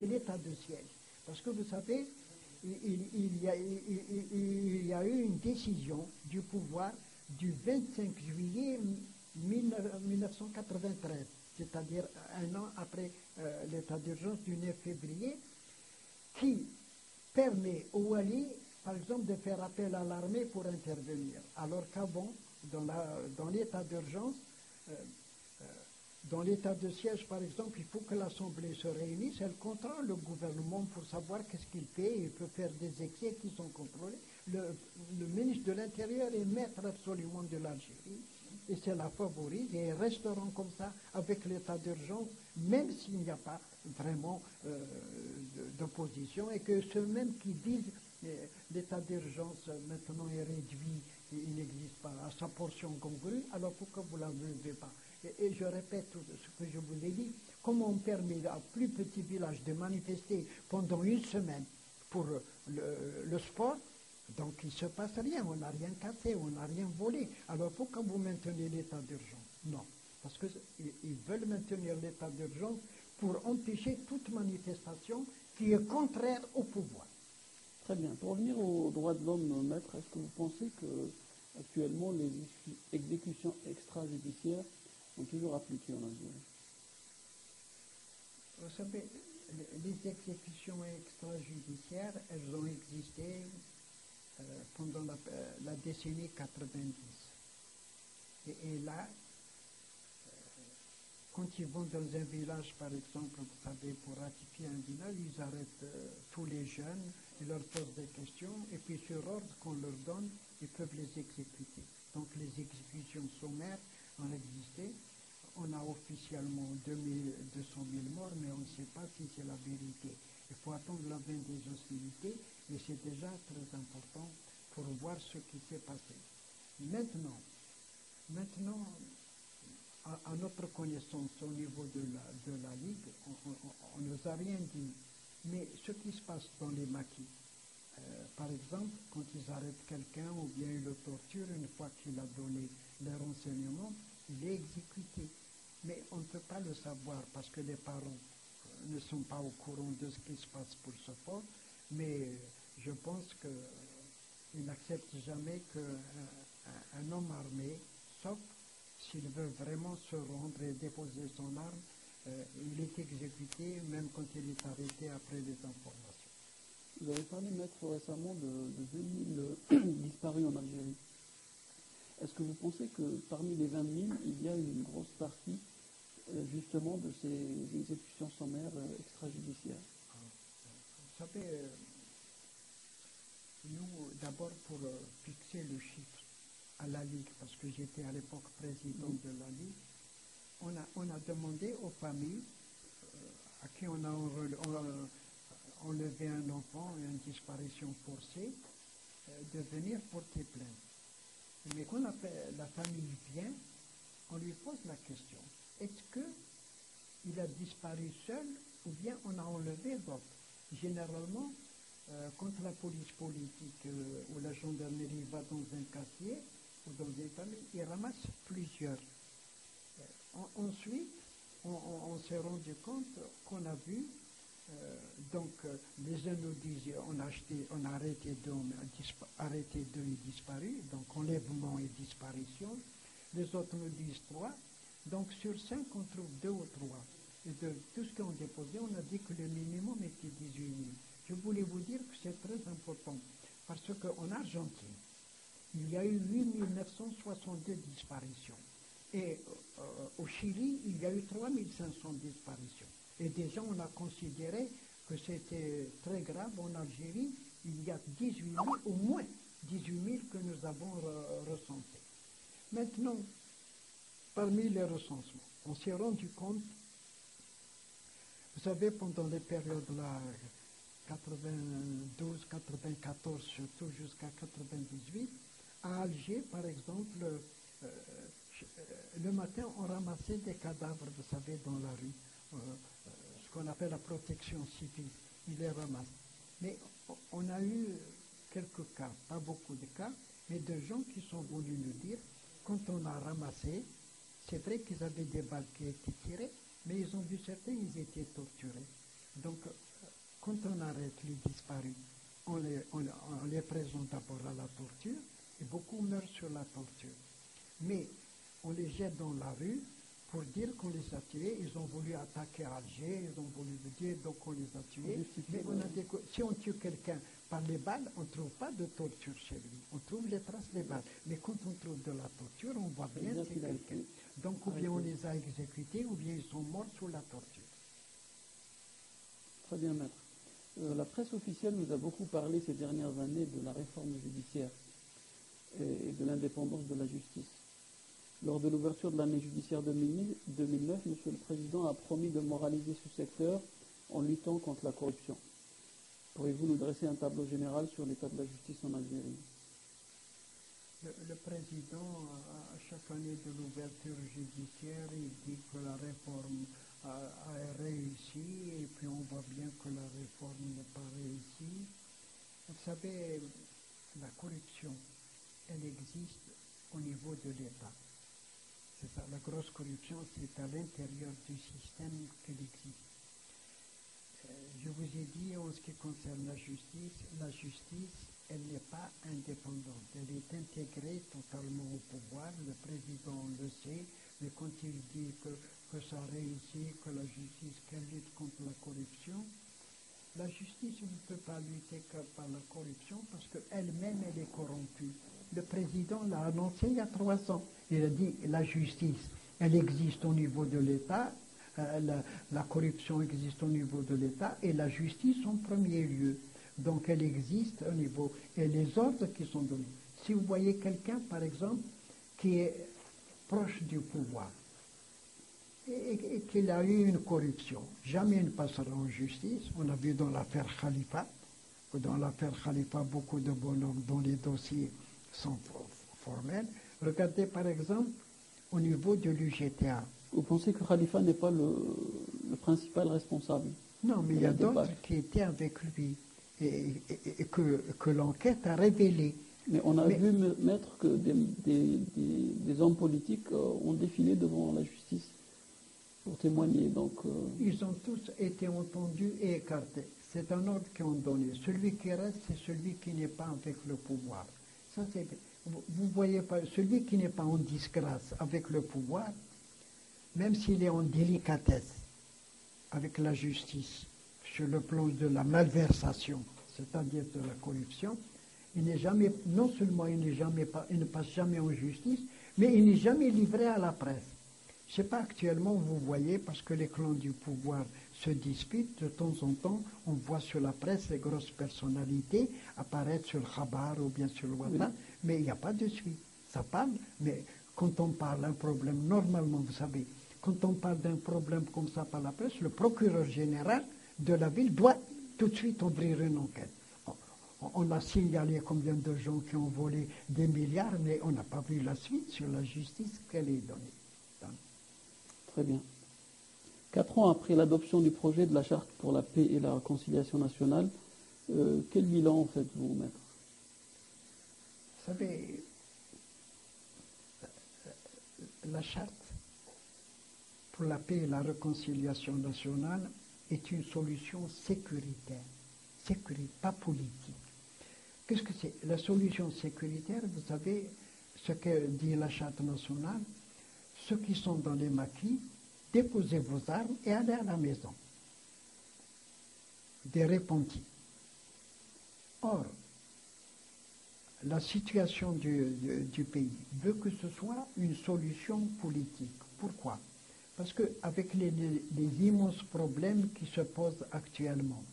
l'état de siège. Parce que vous savez, il y a eu une décision du pouvoir du 25 juillet 1993, c'est-à-dire un an après l'état d'urgence du 9 février, qui permet au Wali, par exemple, de faire appel à l'armée pour intervenir. Alors qu'avant, dans l'état d'urgence, euh, dans l'état de siège, par exemple, il faut que l'Assemblée se réunisse, elle contrôle le gouvernement pour savoir qu'est-ce qu'il fait, il peut faire des excès qui sont contrôlés. Le ministre de l'Intérieur est maître absolument de l'Algérie, et c'est la favorise, et ils resteront comme ça avec l'état d'urgence, même s'il n'y a pas vraiment d'opposition, et que ceux-mêmes qui disent l'état d'urgence maintenant est réduit, il n'existe pas à sa portion congrue, alors pourquoi vous ne la levez pas? Et je répète tout ce que je vous ai dit, comment on permet à plus petit village de manifester pendant une semaine pour le sport, donc il ne se passe rien, on n'a rien cassé, on n'a rien volé. Alors pourquoi vous maintenez l'état d'urgence? Non, parce qu'ils veulent maintenir l'état d'urgence pour empêcher toute manifestation qui est contraire au pouvoir. Très bien. Pour revenir aux droits de l'homme, maître, est-ce que vous pensez que actuellement les exécutions extrajudiciaires sont toujours appliquées en Algérie? Vous savez, les exécutions extrajudiciaires, elles ont existé pendant la décennie 90. Et là, quand ils vont dans un village, par exemple, vous savez, pour ratifier un village, ils arrêtent tous les jeunes, ils leur posent des questions, et puis sur ordre qu'on leur donne, ils peuvent les exécuter. Donc les exécutions sommaires ont existé. On a officiellement 200 000 morts, mais on ne sait pas si c'est la vérité. Il faut attendre la fin des hostilités, mais c'est déjà très important pour voir ce qui s'est passé. Maintenant, à notre connaissance au niveau de la Ligue, on ne nous a rien dit. Mais ce qui se passe dans les maquis, par exemple, quand ils arrêtent quelqu'un ou bien ils le torturent, une fois qu'il a donné les renseignements, il est exécuté. Mais on ne peut pas le savoir parce que les parents ne sont pas au courant de ce qui se passe pour ce port, mais je pense qu'ils n'acceptent jamais qu'un homme armé, sauf s'il veut vraiment se rendre et déposer son arme, il est exécuté même quand il est arrêté après les informations. Vous avez parlé, maître, récemment de 20 000 disparus en Algérie. Est-ce que vous pensez que parmi les 20 000, il y a une grosse partie justement de ces exécutions sommaires extrajudiciaires? Vous savez, nous, d'abord pour fixer le chiffre à la Ligue, parce que j'étais à l'époque président de la Ligue, on a demandé aux familles à qui on a enlevé un enfant, une disparition forcée, de venir porter plainte. Mais quand la famille vient, on lui pose la question, est-ce qu'il a disparu seul ou bien on a enlevé d'autres? Généralement, quand la police politique ou la gendarmerie va dans un quartier ou dans une famille, ils ramassent plusieurs. Ensuite, on s'est rendu compte qu'on a vu, les uns nous disent on a arrêté deux et disparu, donc enlèvement et disparition. Les autres nous disent 3. Donc sur 5, on trouve 2 ou 3. Et de tout ce qu'on a déposé, on a dit que le minimum était 18 000. Je voulais vous dire que c'est très important, parce qu'en Argentine, il y a eu 8 962 disparitions. Et au Chili, il y a eu 3 500 disparitions. Et déjà, on a considéré que c'était très grave. En Algérie, il y a 18 000, au moins 18 000 que nous avons recensés. Maintenant, parmi les recensements, on s'est rendu compte, vous savez, pendant les périodes-là, 92, 94, surtout jusqu'à 98, à Alger, par exemple, le matin, on ramassait des cadavres, vous savez, dans la rue, ce qu'on appelle la protection civile, ils les ramassent. Mais on a eu quelques cas, pas beaucoup de cas, mais de gens qui sont venus nous dire, quand on a ramassé, c'est vrai qu'ils avaient des balles qui étaient tirées, mais ils ont vu certains, ils étaient torturés. Donc, quand on arrête les disparus, on les présente d'abord à la torture, et beaucoup meurent sur la torture. Mais on les jette dans la rue pour dire qu'on les a tués. Ils ont voulu attaquer Alger, ils ont voulu le dire, donc on les a tués. Mais si on tue quelqu'un par les balles, on ne trouve pas de torture chez lui. On trouve les traces des balles. Mais quand on trouve de la torture, on voit bien que c'est quelqu'un. Donc ou bien on les a exécutés, ou bien ils sont morts sous la torture. Très bien, maître. La presse officielle nous a beaucoup parlé ces dernières années de la réforme judiciaire et de l'indépendance de la justice. Lors de l'ouverture de l'année judiciaire 2009, M. le Président a promis de moraliser ce secteur en luttant contre la corruption. Pourriez-vous nous dresser un tableau général sur l'état de la justice en Algérie? Le président, à chaque année de l'ouverture judiciaire, il dit que la réforme a réussi, et puis on voit bien que la réforme n'est pas réussie. Vous savez, la corruption, elle existe au niveau de l'État. C'est ça, la grosse corruption, c'est à l'intérieur du système qu'elle existe. Je vous ai dit, en ce qui concerne la justice, elle n'est pas indépendante. Elle est intégrée totalement au pouvoir. Le président le sait, mais quand il dit que ça réussit, que la justice, qu'elle lutte contre la corruption, la justice ne peut pas lutter que par la corruption parce qu'elle-même, elle est corrompue. Le président l'a annoncé il y a 3 ans. Il a dit la justice, elle existe au niveau de l'État, la corruption existe au niveau de l'État et la justice en premier lieu. Donc elle existe au niveau, et les ordres qui sont donnés. Si vous voyez quelqu'un, par exemple, qui est proche du pouvoir et qu'il a eu une corruption, jamais il ne passera en justice. On a vu dans l'affaire Khalifa, beaucoup de bonhommes dont les dossiers sont formels. Regardez par exemple au niveau de l'UGTA. Vous pensez que Khalifa n'est pas le principal responsable? Non, mais il y a d'autres qui étaient avec lui et que l'enquête a révélé. Mais on a vu, maître, que des hommes politiques ont défilé devant la justice pour témoigner. Donc, ils ont tous été entendus et écartés. C'est un ordre qu'ils ont donné. Celui qui reste, c'est celui qui n'est pas avec le pouvoir. Ça, vous voyez pas, celui qui n'est pas en disgrâce avec le pouvoir, même s'il est en délicatesse avec la justice, sur le plan de la malversation, c'est-à-dire de la corruption, il n'est jamais, non seulement il ne passe jamais en justice, mais il n'est jamais livré à la presse. Je ne sais pas actuellement, vous voyez, parce que les clans du pouvoir se disputent, de temps en temps, on voit sur la presse les grosses personnalités apparaître sur le Khabar ou bien sur le WhatsApp, mais il n'y a pas de suite. Ça parle, mais quand on parle d'un problème, normalement, vous savez, quand on parle d'un problème comme ça par la presse, le procureur général de la ville doit tout de suite ouvrir une enquête. On a signalé combien de gens qui ont volé des milliards, mais on n'a pas vu la suite sur la justice qu'elle est donnée. Très bien. 4 ans après l'adoption du projet de la Charte pour la paix et la réconciliation nationale, quel bilan faites-vous, maître? Vous savez, la Charte pour la paix et la réconciliation nationale est une solution sécuritaire, pas politique. Qu'est-ce que c'est? La solution sécuritaire, vous savez ce que dit la Charte nationale? Ceux qui sont dans les maquis, déposez vos armes et allez à la maison. Des repentis. Or, la situation du pays veut que ce soit une solution politique. Pourquoi? Parce qu'avec les immenses problèmes qui se posent actuellement,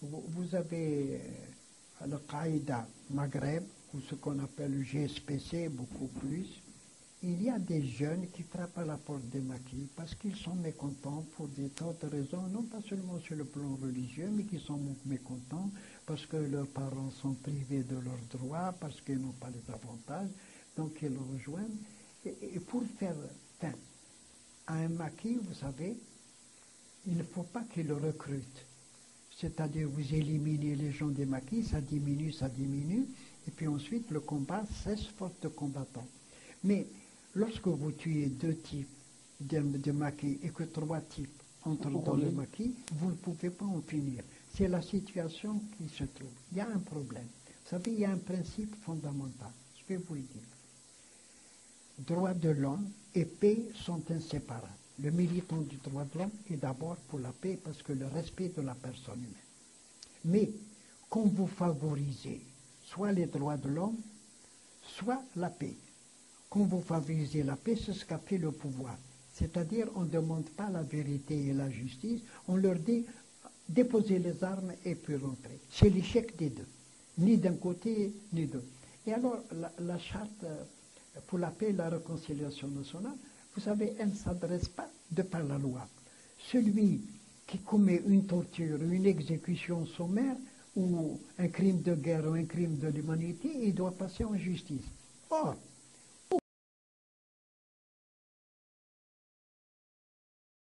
vous avez Al-Qaïda Maghreb, ou ce qu'on appelle le GSPC, beaucoup plus. Il y a des jeunes qui frappent à la porte des maquis parce qu'ils sont mécontents pour des tas de raisons, non pas seulement sur le plan religieux, mais qui sont mécontents parce que leurs parents sont privés de leurs droits, parce qu'ils n'ont pas les avantages, donc ils le rejoignent. Et pour faire fin à un maquis, vous savez, il ne faut pas qu'ils le recrutent. C'est-à-dire vous éliminez les gens des maquis, ça diminue, et puis ensuite le combat cesse faute de combattants. Mais lorsque vous tuez 2 types de maquis et que 3 types entrent dans le maquis, vous ne pouvez pas en finir. c'est la situation qui se trouve. Il y a un problème. Vous savez, il y a un principe fondamental. Je vais vous le dire. Droits de l'homme et paix sont inséparables. Le militant du droit de l'homme est d'abord pour la paix parce que le respect de la personne humaine. Mais quand vous favorisez soit les droits de l'homme, soit la paix, quand vous favorisez la paix, c'est ce qu'a fait le pouvoir. C'est-à-dire, on ne demande pas la vérité et la justice, on leur dit déposez les armes et puis rentrez. C'est l'échec des deux, ni d'un côté ni de l'autre. Et alors, la charte pour la paix et la réconciliation nationale, vous savez, elle ne s'adresse pas de par la loi. Celui qui commet une torture, une exécution sommaire, ou un crime de guerre ou un crime de l'humanité, il doit passer en justice. Or,